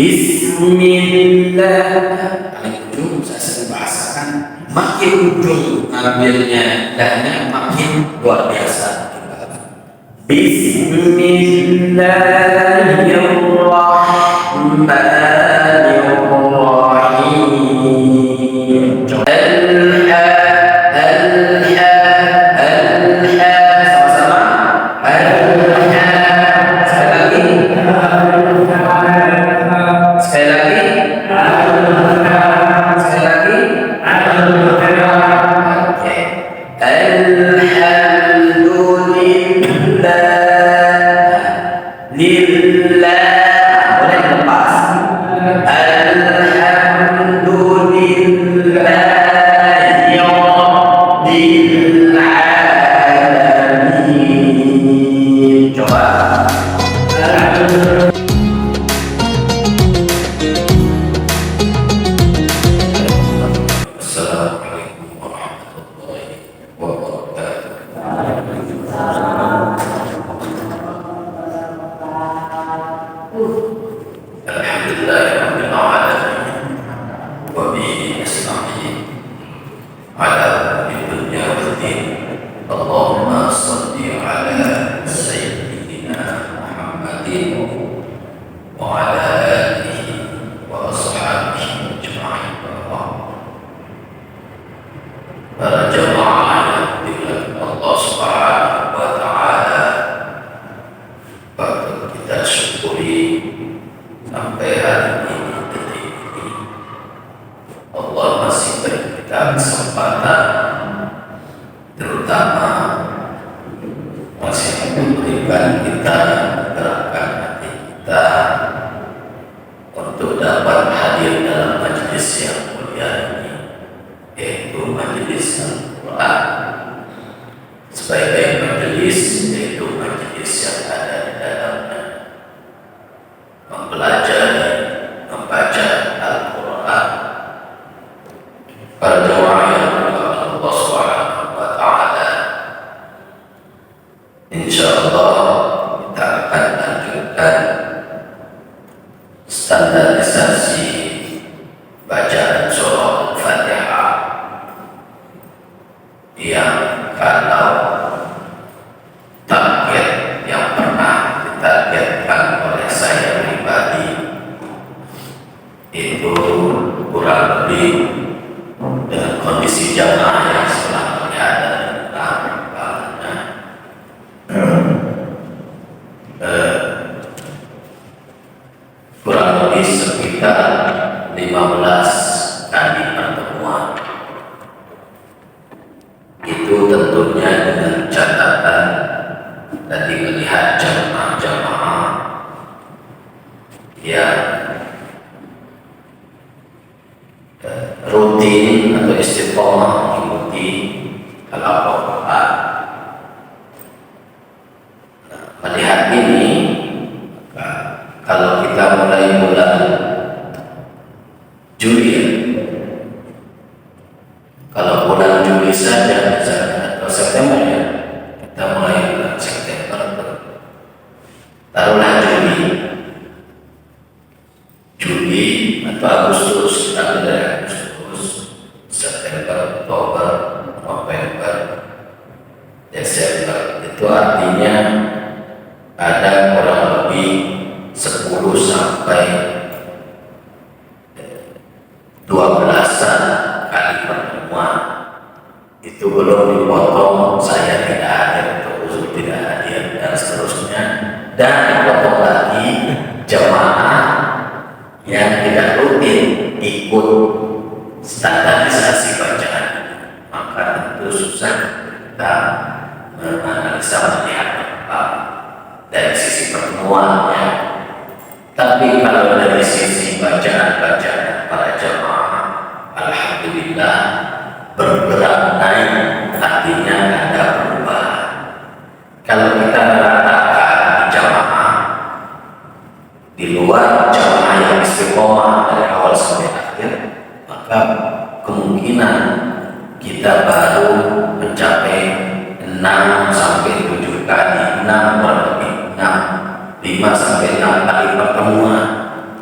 Bismillah. Paling ujung saya sering bahasakan, makin ujung ngambilnya dahnya makin luar biasa. Bismillahirrahmanirrahim.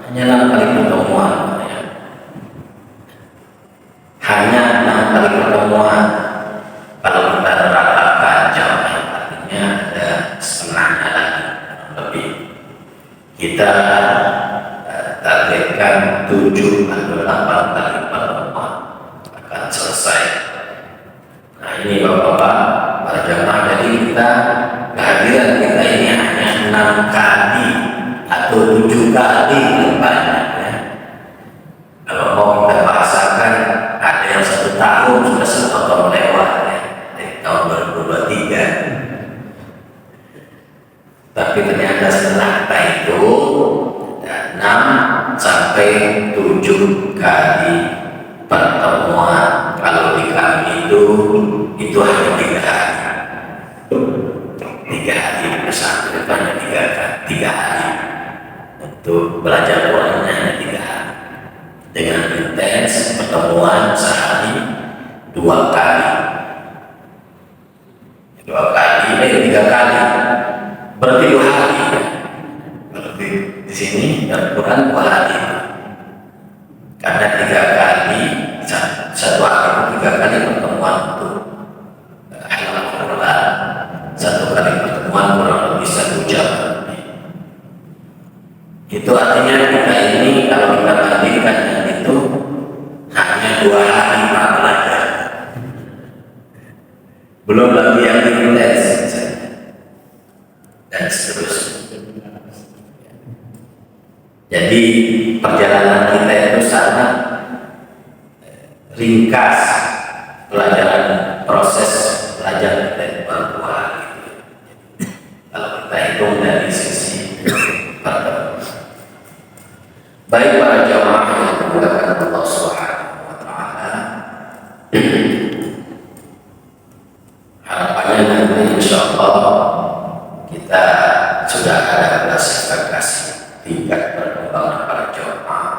hanya 6 kali pertemuan ya. Hanya 6 kali pertemuan. Kalau kita ratakan jamnya artinya ada setengahnya lagi lebih. Kita targetkan 7 atau 8 kali pertemuan akan selesai. Nah ini Bapak-Bapak para jamaah, jadi kita kehadiran kita ini hanya 6 kali atau 7 kali banyak ya. Kalau mau kita bahasakan, ada yang 1 tahun sudah 1 tahun lewat ya, dari tahun 2023. Tapi ternyata setelah kita itu 6 sampai 7 kali pertemuan. Kalau di kami itu hanya 3 hari. 3 hari pesantren hanya 3 hari. Untuk belajar Qurannya hanya 3 hari. Dengan intens pertemuan sehari 2 kali. 3 kali. Berarti 2 hari. Berarti di sini dalam Quran 2 hari. Karena 3 kali, 1 hari itu 3 kali pertemuan untuk halaman Quran. 1 kali pertemuan kurang lebih 1 jam. Itu artinya kita ini kalau kita bandingkan itu hanya 2 hari belajar. Belum lagi yang intens dan seterusnya. Jadi perjalanan kita itu sangat ringkas, pelajaran proses belajar kita itu baru 2 hari. Kalau kita hitung dari sisi pertemuan. Baik para jamaah yang dimuliakan Allah Subhanahu wa taala. Harapannya nanti insyaallah kita sudah ada klasifikasi tingkat perkembangan para jamaah.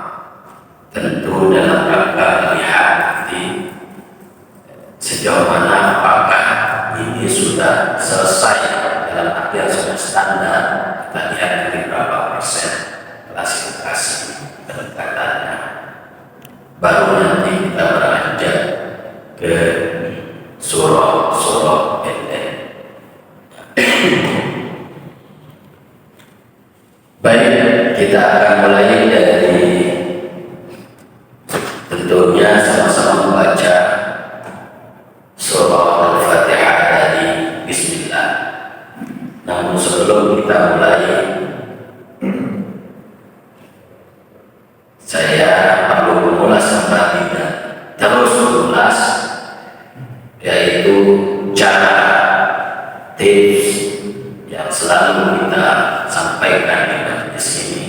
Tentu dalam rangka melihat nanti sejauh mana apakah ini sudah selesai dalam artian sudah standar. Kita lihat dari berapa persen klasifikasi pendekatannya, baru nanti kita beranjak ke surah pendek. Baik, kita akan mulai dari tentunya sama-sama membaca surah Al-Fatihah dari Bismillah. Namun sebelum kita mulai, saya perlu mengulas kembali dan terus mengulas, yaitu cara tips yang selalu kita sampaikan di majelis ini.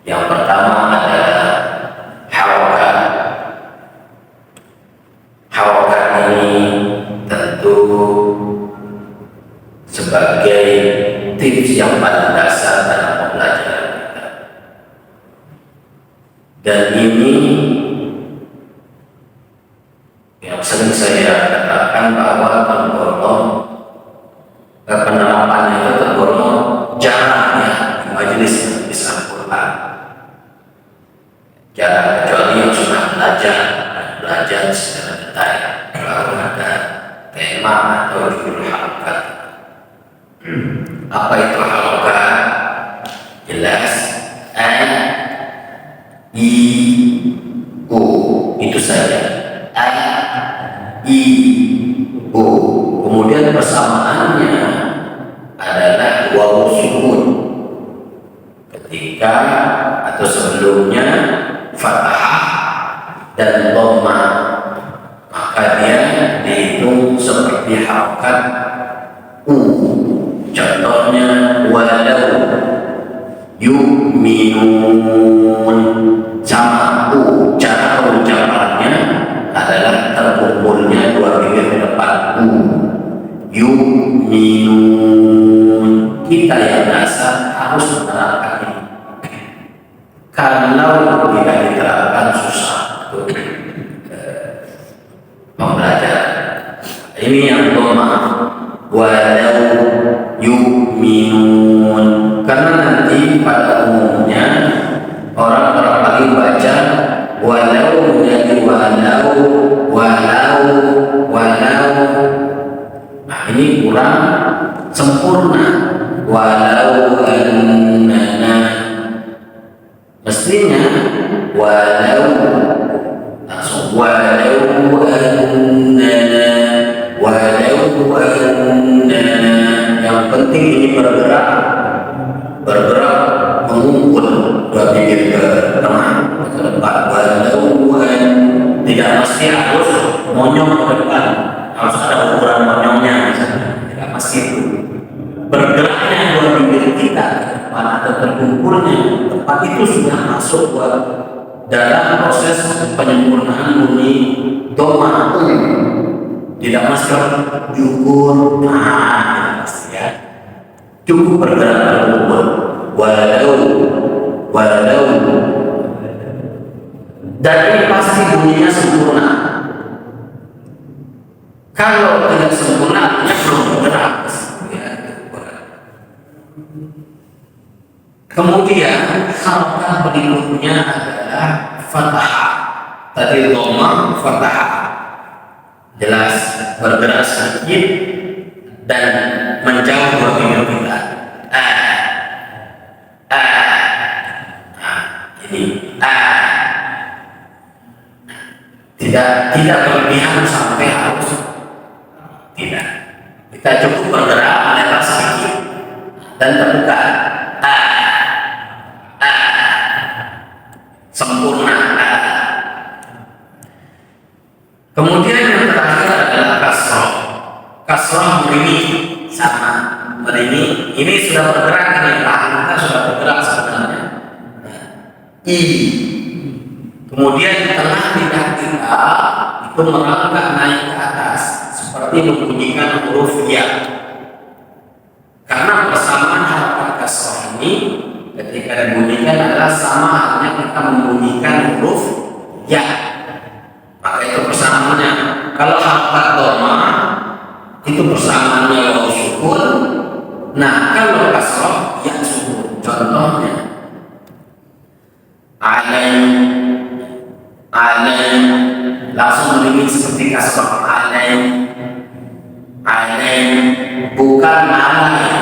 Yang pertama adalah harokat. Harokat ini tentu sebagai tips yang paling dasar dalam pembelajaran kita. Dan ini yang sering saya katakan bahwa tergolong penerapannya itu tergolong jarangnya di majelis Al-Quran. Jarang, kecuali yang sudah belajar secara detail. Kalau ada tema atau judul harokat. Apa itu harokat? Jelas. I, U, itu saja. I, U. Kemudian persamaannya adalah wawu sukun. Ketika atau sebelumnya fathah dan dhamma, maka dia dihitung seperti harokat U. Contohnya walau yu'minun sama U. Cara pengucapannya adalah terkumpulnya 2 bibir di depan U. Yu'minun. Kita yang dasar harus menerapkan ini. Kalau tidak diterapkan susah untuk pembelajaran. Ini yang dhamma, walau yu'minun. Karena nanti pada umumnya kali baca walau menjadi walau. Nah, ini kurang sempurna. Walau annana, mestinya walau langsung walau annana. Yang penting ini bergerak mengumpul dua bibir ke tengah ke depan. Walau tidak mesti harus monyong ke depan, harus ada ukuran monyongnya misalnya. Tidak mesti itu. Bergeraknya dua bibir kita ke depan atau terkumpulnya tempat itu sudah masuk dalam proses penyempurnaan bunyi doma. Tidak mesti jukur, tidak mesti ya. Cukup bergerak terkumpul. Walau dan ini pasti bunyinya sempurna. Kalau tidak sempurna, belum bergerak. Kemudian harokat berikutnya adalah fathah. Tadi dhamma, fathah. Jelas bergerak sedikit dan menjauh dua bibir kita. Ini tidak berlebihan sampai harus tidak. Kita cukup bergerak melebar sedikit dan terbuka. Sempurna. Kemudian yang terakhir adalah kasroh. Kasroh merini sama merini. Ini sudah bergerak, ini tahan kita sudah bergerak sebenarnya. I. Kemudian di tengah lidah kita itu merangkak naik ke atas seperti membunyikan huruf ya. Karena persamaan harakat kasroh ini ketika dibunyikan adalah sama halnya kita membunyikan huruf ya. Maka itu persamaannya. Kalau harakat dhamma itu persamaannya waw sukun. Nah kalau kasroh ya sukun. Contohnya alaih langsung meringin seperti kasroh alaih bukan alaih.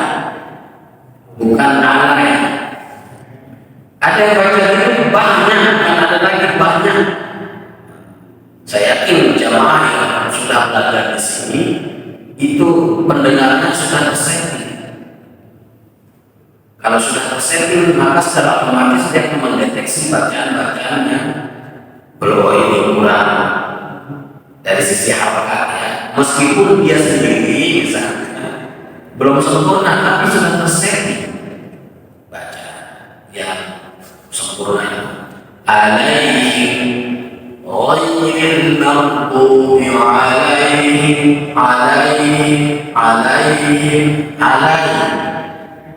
Ada yang baca ini banyak dan ada lagi banyak. Saya yakin jamaah yang sudah belajar di sini itu pendengarnya sudah tersetting. Kalau sudah tersetting maka secara otomatis dia akan mendeteksi bacaan-bacaan yang belum ini kurang dari sisi harakatnya. Meskipun dia sendiri misalnya belum sempurna tapi sudah tersetting baca yang sempurna. Alaihim ghairil maghdubi alaihim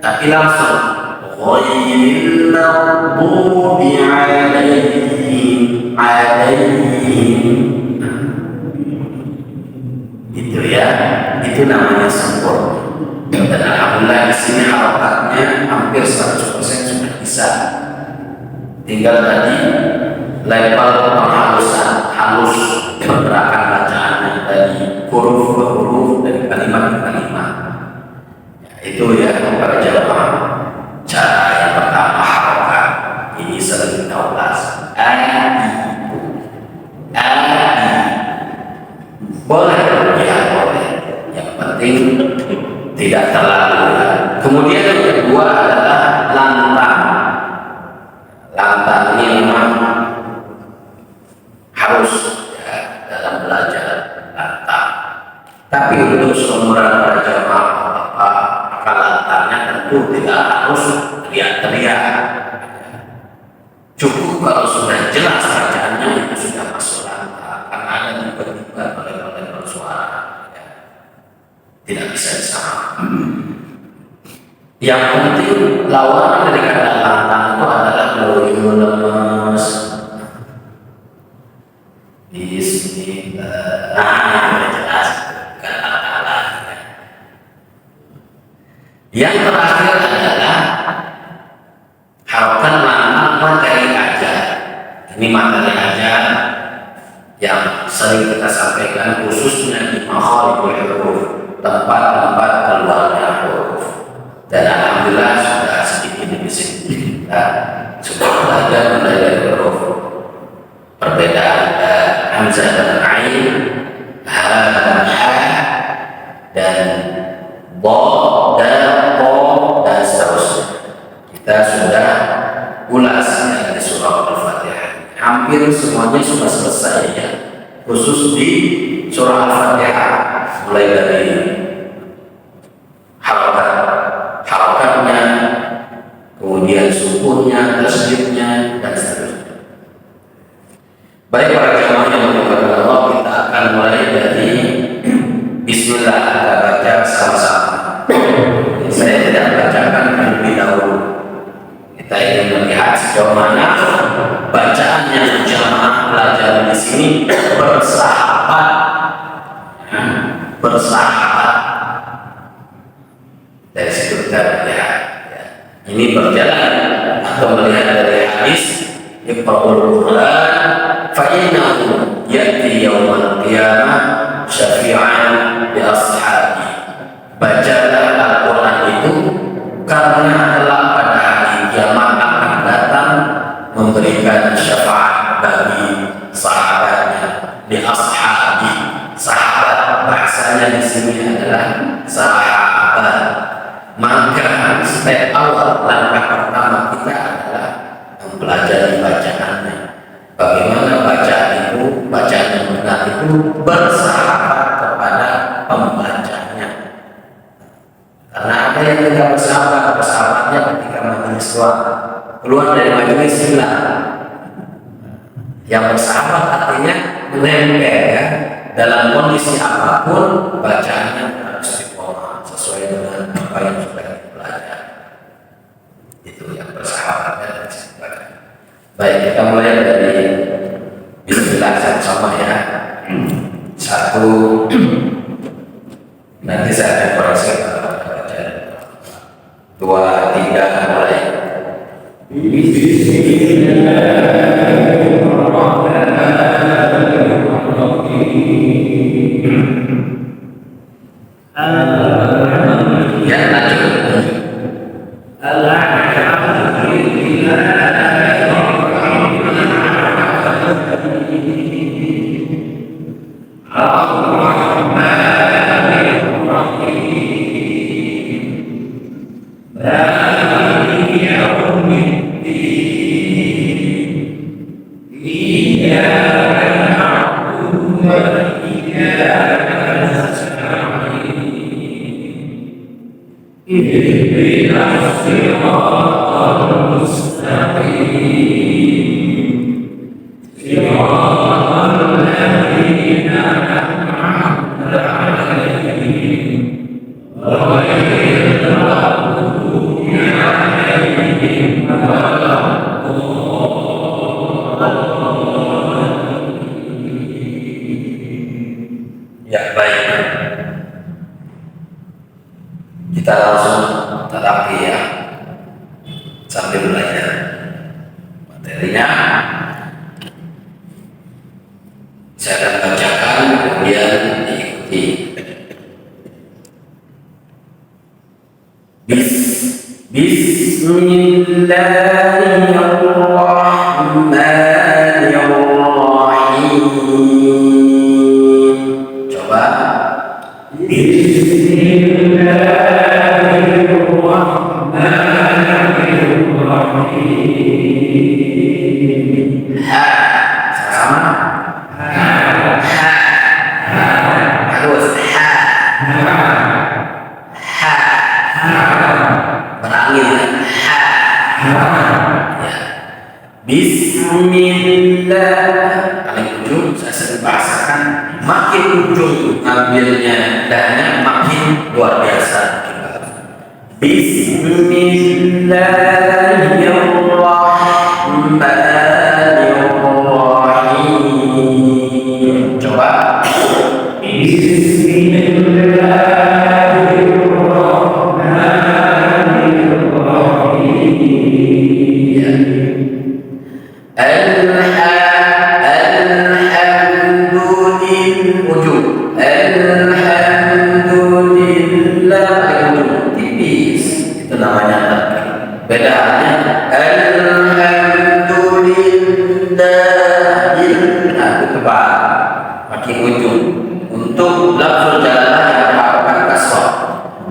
tapi langsung ghairil maghdubi alaihim itu ya, itu namanya sempurna. Dan alhamdulillah di sini harakatnya hampir 100% sudah bisa. Tinggal tadi level penghalusan, halus pergerakan bacaannya dari huruf ke huruf, dari kalimat ke kalimat. Ya, itu ya para jamaah. Cara yang pertama harakat ini sering kita ulas. Boleh, ya boleh. Yang penting tidak terlalu. Kemudian yang kedua adalah lantang. Lantang ini memang harus ya, dalam belajar lantang. Tapi untuk seumuran para jamaah maka lantangnya tentu tidak harus teriak-teriak. Cukup kalau sudah jelas bacaannya itu sudah masuk lantang. Karena ada tiba-tiba level suara ya. Tidak bisa disamakan. Yang penting lawan dari kata lantang itu adalah lemas. Bismillah. Nah, jelas kata-kata. Yang terakhir adalah harapan lantang materi aja. Ini materi aja yang sering kita sampaikan, khususnya di makharijul huruf, tempat-tempat keluarnya huruf. Dan alhamdulillah sudah sedikit demi sedikit kita sudah belajar mulai dari huruf perbedaan hamzah dan ain, ha dan ha, dan bo dan po, dan seterusnya. Kita sudah ulas dari surah Al-Fatihah. Hampir semuanya sudah selesai ya, khusus di surah Al-Fatihah, mulai dari harakatnya, kemudian sukunnya, tasydidnya, dan seterusnya. Baik para jamaah yang dimuliakan Allah, kita akan mulai dari Bismillah. Kita baca sama-sama. Saya tidak bacakan terlebih dahulu. Kita ingin melihat sejauh mana bacaan yang jamaah pelajaran di sini bersahabat, bersahabat. Dari situ kita lihat ya. Ini berjalan atau melihat dari hadis Iqra'ul Quran fa innahu ya'ti yaumal qiyamah syafi'an li ashabi. Bacalah Al-Quran itu karena telah pada hari kiamat akan datang memberikan syafaat bagi sahabatnya, di ashabi. Sahabat bahasanya di sini adalah sahabat. Maka step awal, langkah pertama kita adalah mempelajari bacaannya. Bagaimana bacaan itu, bacaan yang benar itu bersahabat kepada pembacanya. Karena ada yang tidak bersahabat, bersahabatnya ketika majelis keluar dari majelis hilang. Yang bersahabat artinya menempel ya, dalam kondisi apapun bacaannya harus istiqomah sesuai dengan apa yang sudah dipelajari. Itu yang bersahabatnya dari sisi bacaan. Baik, kita mulai dari Bismillah sama-sama ya. Satu, nanti saya akan koreksi kalau ada bacaan. Dua, tiga, mulai. Ya, lanjut. Ya, baik. Kita langsung terapi ya, sambil belajar materinya. Saya akan bacakan, kemudian diikuti. Bismillahirrahmanirrahim. Coba. Bismillahirrahmanirrahim. Ha, sama. Harus ha. Ha. Berangin ha. Ya. Bismillah. Paling ujung saya sering bahasakan, makin ujung ngambilnya dannya makin luar biasa. Bismillahirrahmanirrahim. Coba. Bismillahirrahmanirrahim. Ya. ujung. Alhamdulillah paling ujung tipis, itu namanya tarqiq. Beda halnya alhamdulillah, itu tebal makin ujung. Untuk lafzul jalalah yang mengharapkan kasrah,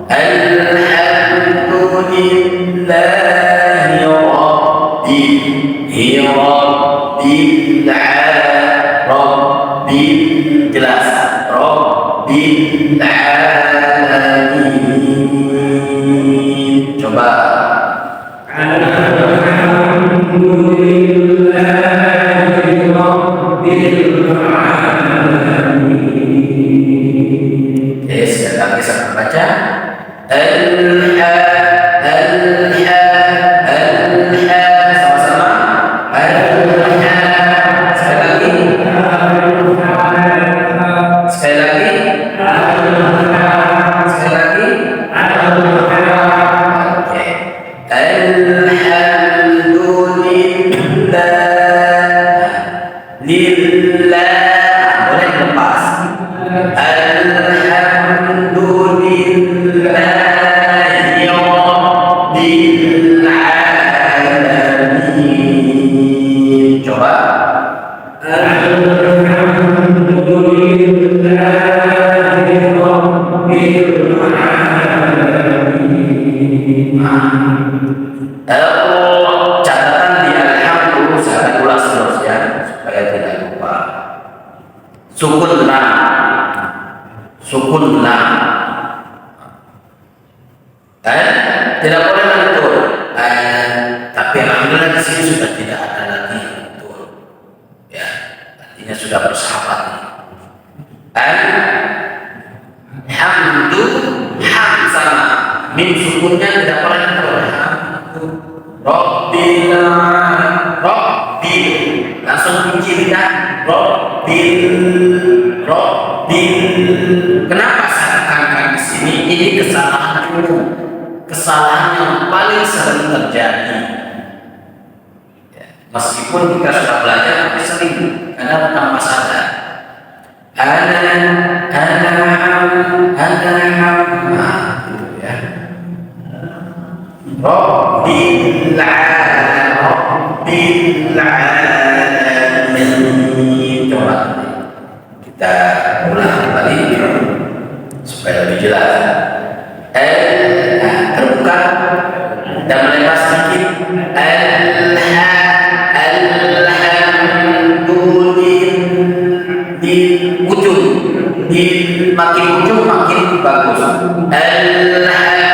alhamdulillahi rabbil jelas rabbil alamin. Coba alhamdulillahi rabbil alamin. Oke, sekali lagi saya baca sama-sama. Sekali lagi. Oke. Alhamdulillah lillah, boleh lepas. Alhamdulillahi rabbil alamin. Coba alhamdulillahi rabbil alamin. Catatan di alhamdulillah saya ulas terus ya supaya tidak lupa. Sukun lam, tidak boleh menentu. Tapi alhamdulillah di sini sudah tidak ada lagi menentu. Ya, artinya sudah bersahabat. Hamdu ham sama, min sukunnya tidak boleh menentu. Rabbil langsung kunci lidah Rabbil. Kenapa saya tekankan di sini? Ini kesalahan umum, kesalahan yang paling sering terjadi. Ya, meskipun kita sudah belajar, tapi sering karena tanpa sadar. Ya. Rabbil alamin. Coba kita ulang kembali supaya lebih jelas. Terbuka dan melebar sedikit. Di ujung, makin ujung makin bagus. Alhamdulillah.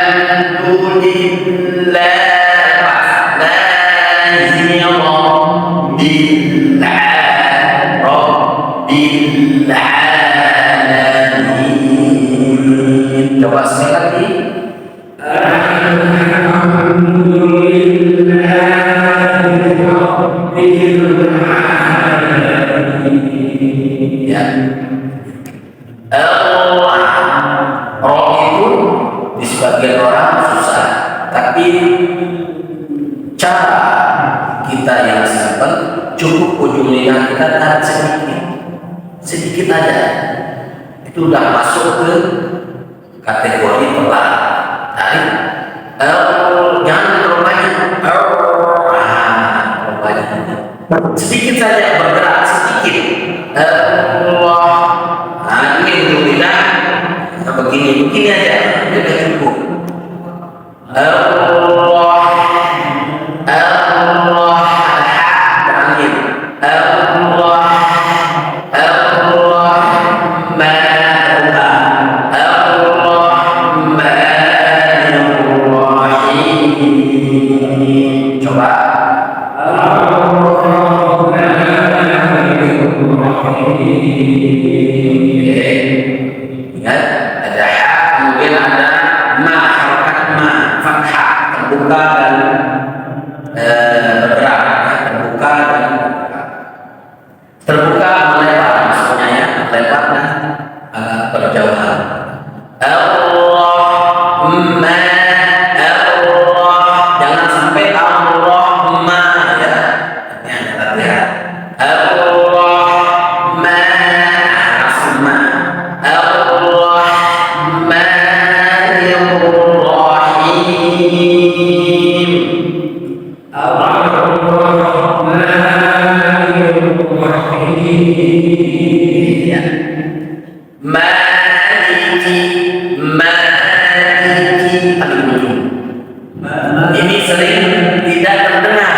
Coba sekali lagi. Ya. Roh itu di sebagian orang susah, tapi cara kita yang simpel, cukup ujung lidah kita tarik sedikit aja, itu udah masuk ke kategori pelan. Tarik, jangan terlalu banyak, sedikit saja bergerak sedikit. Ini ujung lidah, begini aja, udah cukup. Ingat, ada ha, kemudian ada ma, harakat ma, fathah, terbuka dan bergerak, terbuka dan terbuka melebar, maksudnya ya, melebar dan agak berjauhan. Allahumma, Allah, jangan sampai Allahumma ya, hati-hati. Ya. Maliki, maliki, paling ujung. Ini sering tidak terdengar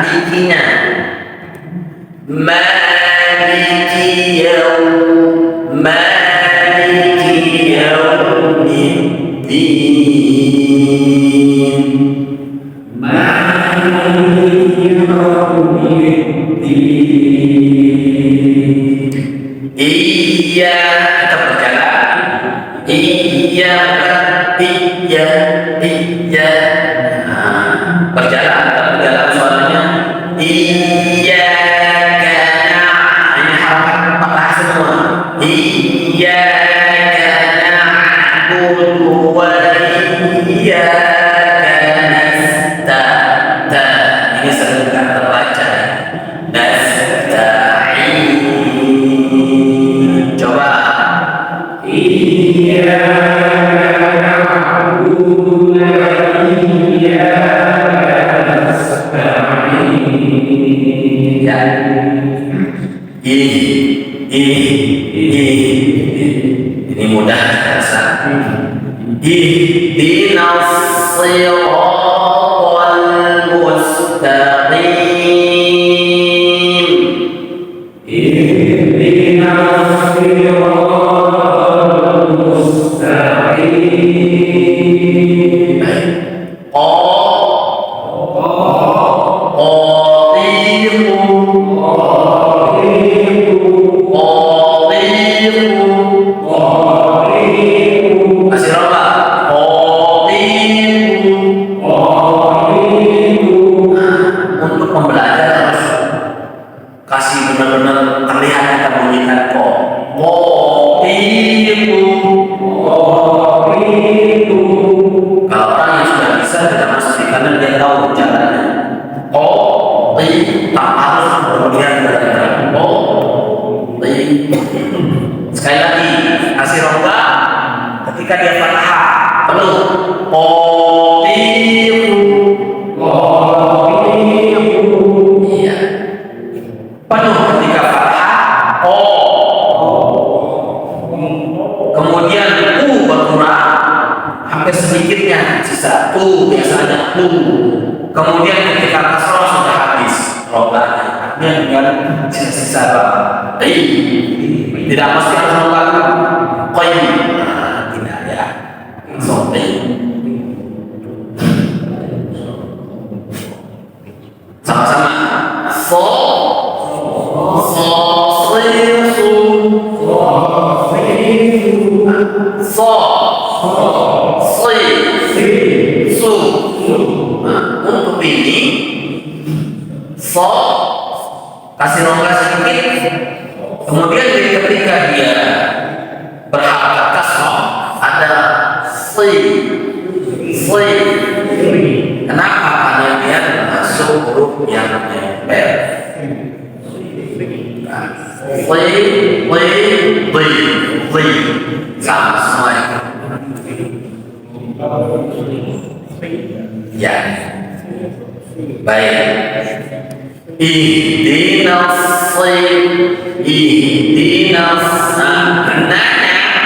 likinya. Maliki yaum, maliki yaumiddin, maliki yaumiddin. Iya, kita berjalan. Iya, iya, iya. Berjalan, kita berjalan suaranya. Iya, karena ini harapan patah semua. Iya, karena na'budu wa iya karena ini sering tak terbaca. Nasta'in. Coba. Iya, na'budu wa iya nasta'in. Ya. Ini mudah terasa. Ihdinas siratal mustaqim. Ihdinas siratal mustaqim. Kasih benar-benar terlihat kita bunyikan kok. Kalau orang yang sudah bisa tidak masuk karena dia tahu caranya. Tak harus kemudian bergerak. Sekali lagi kasih rongga ketika dia fathah penuh. Iya. Penuh ketika fathah kemudian berkurang hampir sedikitnya sisa biasanya kemudian ketika kasroh sudah habis roganya artinya tinggal sisa-sisa tidak mesti harus melakukan tidak ya sama-sama untuk ini kasih rongga sedikit, kemudian ketika dia berharakat kasroh ada kenapa? Karena dia masuk huruf yang nempel. Sama semuanya. Ya. Baik.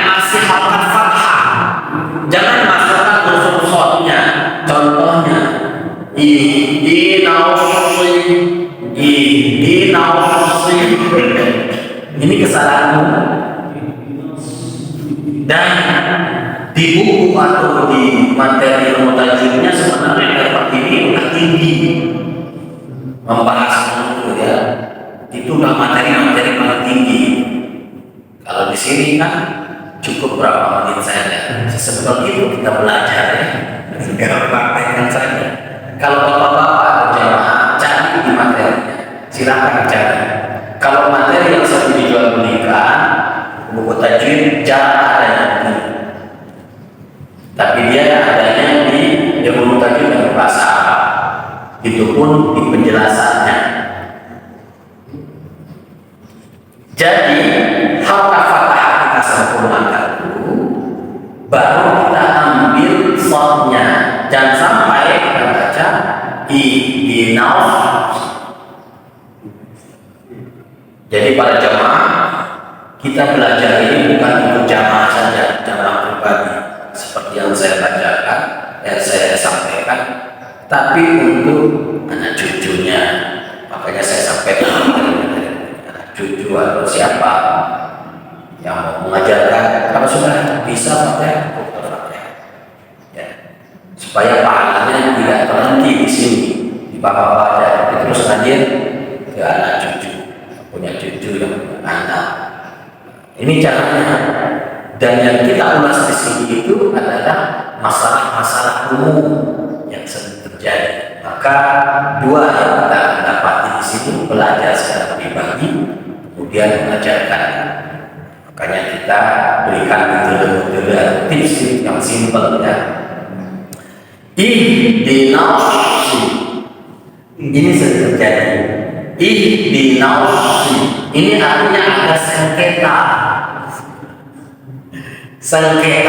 Masih harakat fathah. Jangan masukkan unsur shadnya. Contohnya ini kesalahan. Dan di buku atau di materi ilmu tajwidnya sebenarnya dapat ini udah tinggi membahas itu ya, itu udah materi paling tinggi. Kalau di sini kan cukup berapa menit saja, seperti itu kita belajar ya, tinggal praktekkan saja. Kalau bapak-bapak jamaah cari di materinya, silakan cari. Kalau materi yang sering dijual belikan buku tajwid jarang ada yang tapi dia adanya di ilmu tajwid dan bahasa Arab. Itu pun di penjelasannya. Jadi harakat fathah kita sempurnakan dulu, baru kita ambil shadnya. Jangan sampai kita baca ihdinas Jadi para jamaah, kita belajar ini bukan untuk jamaah saja, jamaah pribadi seperti yang saya bacakan, yang saya sampaikan, tapi untuk anak cucunya. Makanya saya sampaikan anak cucu atau siapa yang mau mengajarkan, kalau sudah bisa pakai ya, supaya pahalanya tidak berhenti di sini di bapak-bapak saja, tapi terus hadir ke anak cucu, punya cucu yang punya anak. Ini caranya. Dan yang kita ulas di sini itu adalah masalah-masalah umum yang sering terjadi. Maka dua yang kita dapati di sini, belajar secara pribadi, kemudian mengajarkan. Makanya kita berikan metode-metode tips yang simpel ya. Ihdinas, ini sering terjadi. Ihdinas, ini artinya ada sengketa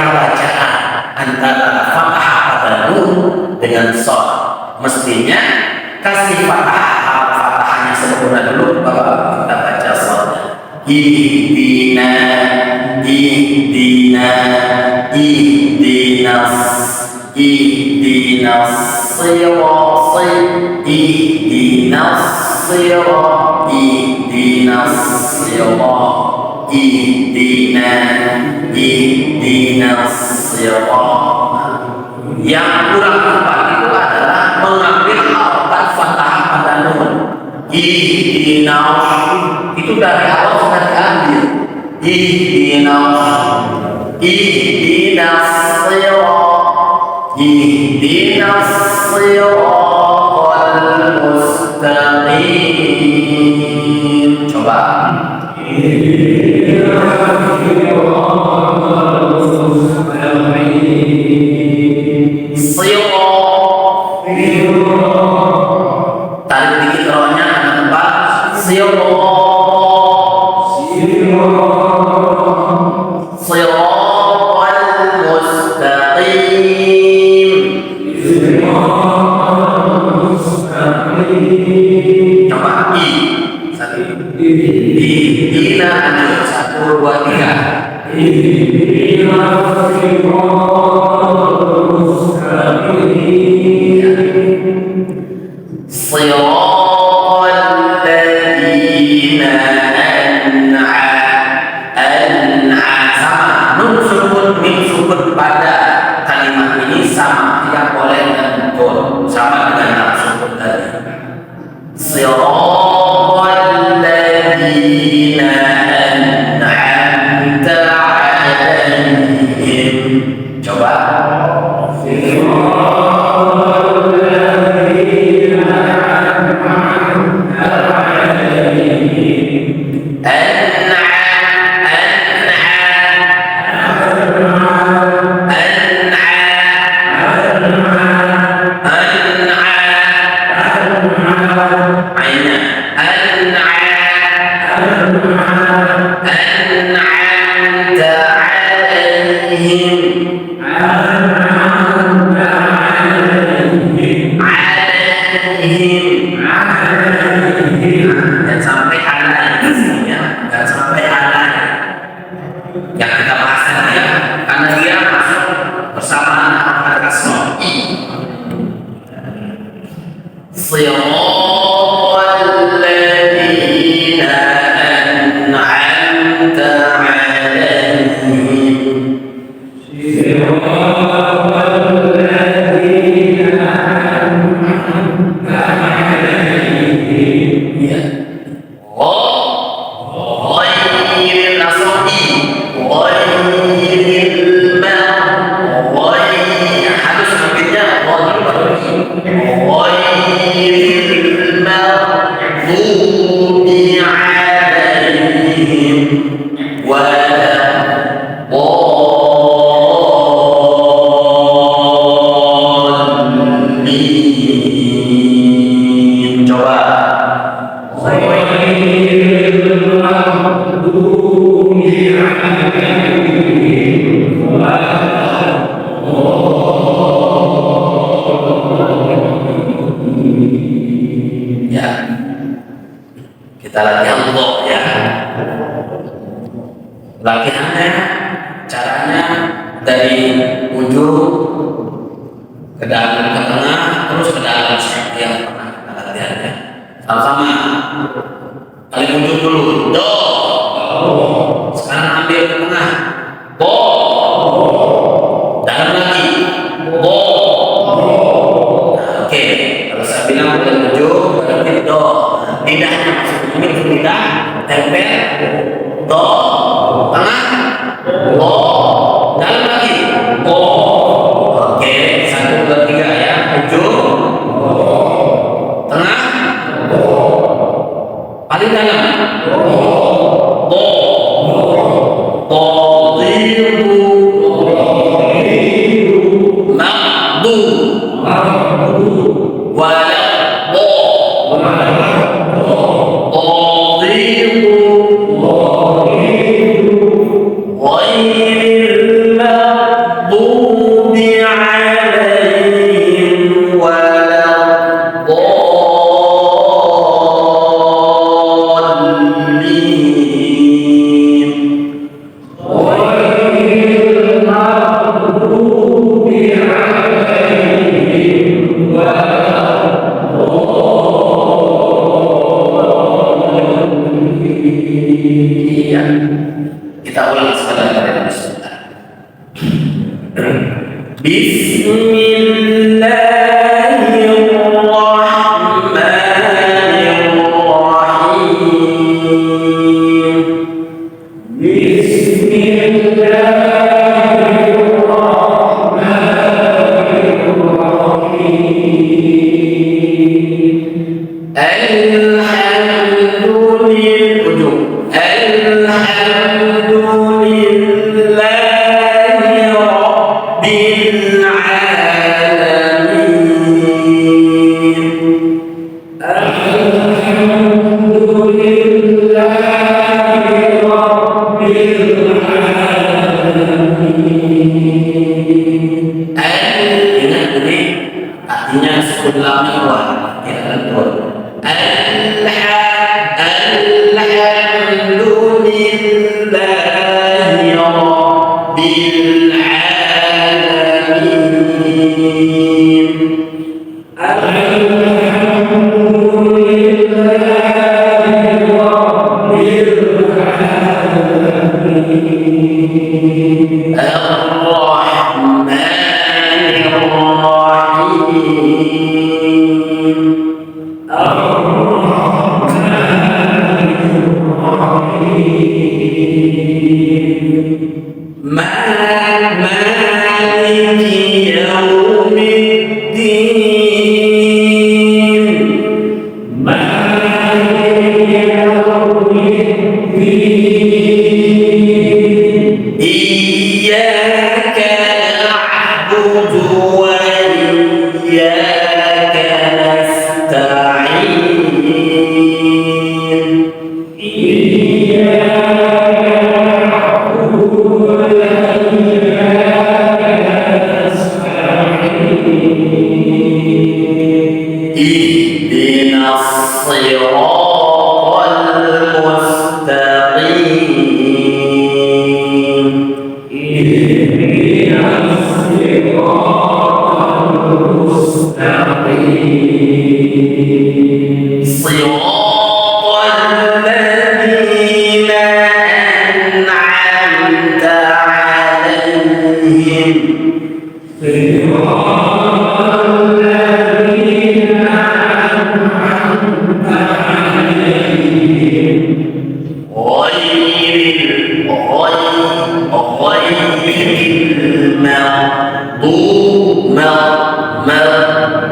bacaan antara fathah pada nun dengan shad. Mestinya kasih fathahnya sempurna dulu, baru kita baca shadnya. Ihdinas, yang kurang tepat itu adalah mengambil harokat fathah pada nun. Ihdinas itu dari awal sudah diambil. Ihdinas siratal mustaqim. Coba. Tarik dikit rohnya, ada tempat. Siratal mustaqim. Coba i. Ihdina, 1, 2, 3. Ihdina siratal ladzina sama nun sukun mim sukun pada kalimat ini sama, tidak boleh mengukur, sama dengan nam sukun tadi. Siratal ladzina an'amta 'alaihim. Coba. Dan sampai ada dan sampai ada yang kita bahas ya, karena dia masuk bersamaan dengan kasroh. Siratal ladzina ya. Latihannya, caranya dari ujung ke dalam ke tengah terus ke dalam seperti yang pernah kita latihannya. Sama-sama. Kali ujung dulu, do. Sekarang ambil ke tengah, bo. Dalam lagi, bo. Nah, oke. Kalau saya bilang dari ujung berarti do. Lidahnya masuk ini ke lidah, tempel, do. Tengah, bo. Dalam lagi, bo. Oke, 1, 2, 3 ya. Ujung, tengah, paling dalam, bo. Qadiru, maqdu, wala, bo. Qadiru, ghairil maghdubi alaihim Iya, kita ulang sekali lagi. Artinya sebelah mewah, tidak betul. Alhamdulillahi Rabbil Alamin. Alhamdulillahi Rabbil Alamin. Ar-Rahmanir Rahim. Maliki yaumiddin. Maliki yaumiddin. Iyyaka na'budu wa iyyaka nasta'in. Ihdinas siratal mustaqim. Ihdinas siratal mustaqim. Siratal ladzina an'amta 'alaihim.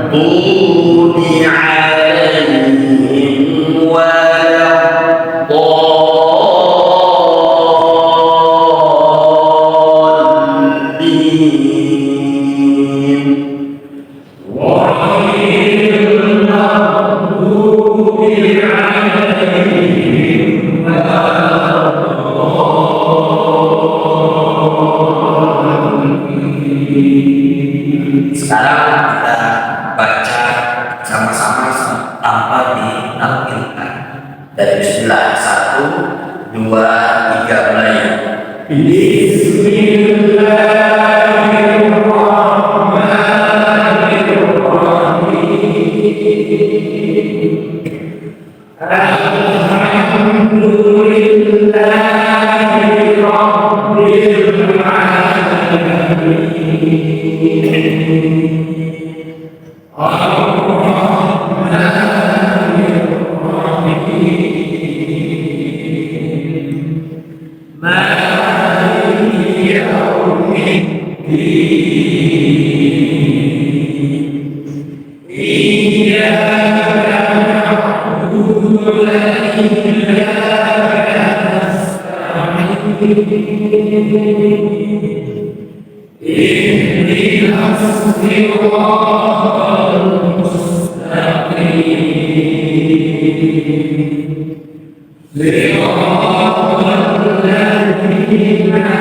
المغضوب عليهم ولا الضالين. غير المغضوب عليهم ولا الضالين. Sekarang kita baca dua, tiga mulai. Lima